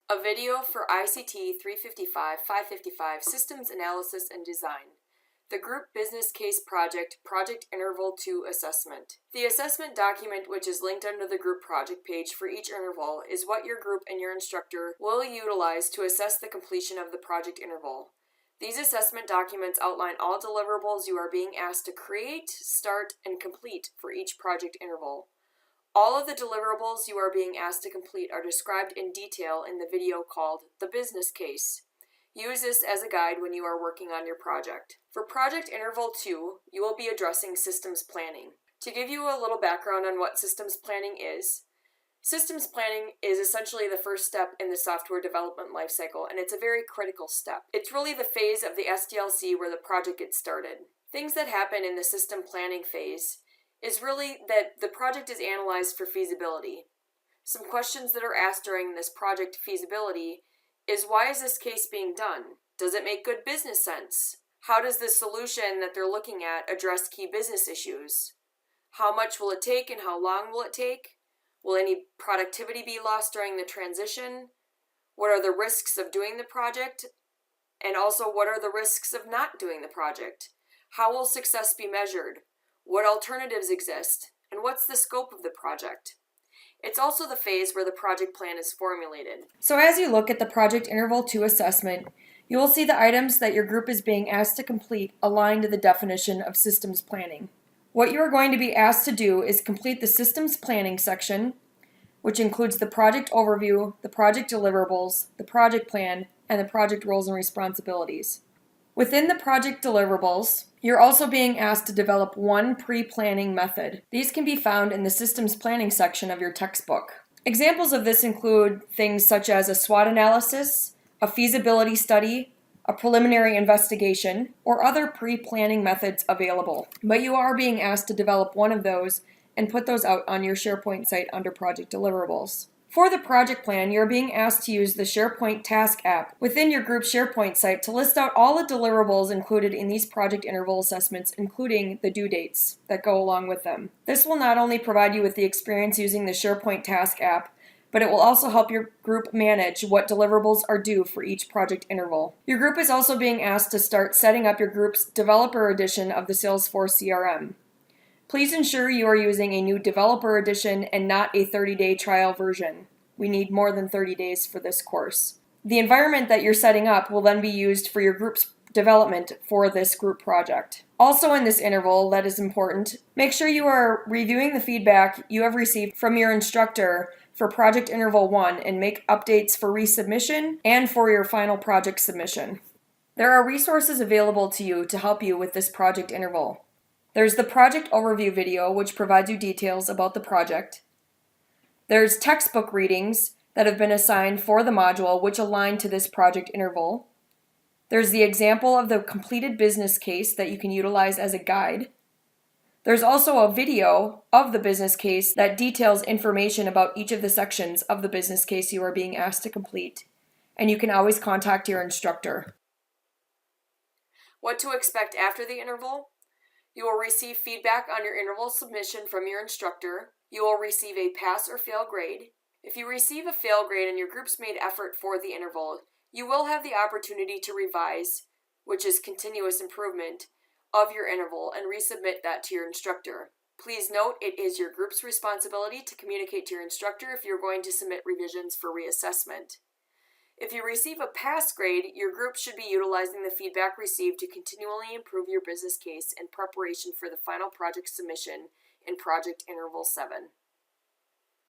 A video for ICT 355-555 Systems Analysis and Design. The Group Business Case Project, Project Interval 2 Assessment. The assessment document, which is linked under the group project page for each interval, is what your group and your instructor will utilize to assess the completion of the project interval. These assessment documents outline all deliverables you are being asked to create, start, and complete for each project interval. All of the deliverables you are being asked to complete are described in detail in the video called The Business Case. Use this as a guide when you are working on your project. For Project Interval 2, you will be addressing systems planning. To give you a little background on what systems planning is essentially the first step in the software development lifecycle, and it's a very critical step. It's really the phase of the SDLC where the project gets started. Things that happen in the system planning phase is really that the project is analyzed for feasibility. Some questions that are asked during this project feasibility is, why is this case being done? Does it make good business sense? How does the solution that they're looking at address key business issues? How much will it take and how long will it take? Will any productivity be lost during the transition? What are the risks of doing the project? And also, what are the risks of not doing the project? How will success be measured? What alternatives exist? And what's the scope of the project? It's also the phase where the project plan is formulated. So as you look at the Project Interval 2 assessment, you will see the items that your group is being asked to complete align to the definition of systems planning. What you are going to be asked to do is complete the systems planning section, which includes the project overview, the project deliverables, the project plan, and the project roles and responsibilities. Within the project deliverables, you're also being asked to develop one pre-planning method. These can be found in the systems planning section of your textbook. Examples of this include things such as a SWOT analysis, a feasibility study, a preliminary investigation, or other pre-planning methods available. But you are being asked to develop one of those and put those out on your SharePoint site under project deliverables. For the project plan, you're being asked to use the SharePoint Task app within your group's SharePoint site to list out all the deliverables included in these project interval assessments, including the due dates that go along with them. This will not only provide you with the experience using the SharePoint Task app, but it will also help your group manage what deliverables are due for each project interval. Your group is also being asked to start setting up your group's developer edition of the Salesforce CRM. Please ensure you are using a new developer edition and not a 30-day trial version. We need more than 30 days for this course. The environment that you're setting up will then be used for your group's development for this group project. Also in this interval, that is important, make sure you are reviewing the feedback you have received from your instructor for Project Interval 1 and make updates for resubmission and for your final project submission. There are resources available to you to help you with this project interval. There's the project overview video, which provides you details about the project. There's textbook readings that have been assigned for the module, which align to this project interval. There's the example of the completed business case that you can utilize as a guide. There's also a video of the business case that details information about each of the sections of the business case you are being asked to complete. And you can always contact your instructor. What to expect after the interval? You will receive feedback on your interval submission from your instructor. You will receive a pass or fail grade. If you receive a fail grade and your group's made effort for the interval, you will have the opportunity to revise, which is continuous improvement, of your interval and resubmit that to your instructor. Please note, it is your group's responsibility to communicate to your instructor if you're going to submit revisions for reassessment. If you receive a pass grade, your group should be utilizing the feedback received to continually improve your business case in preparation for the final project submission in Project Interval 7.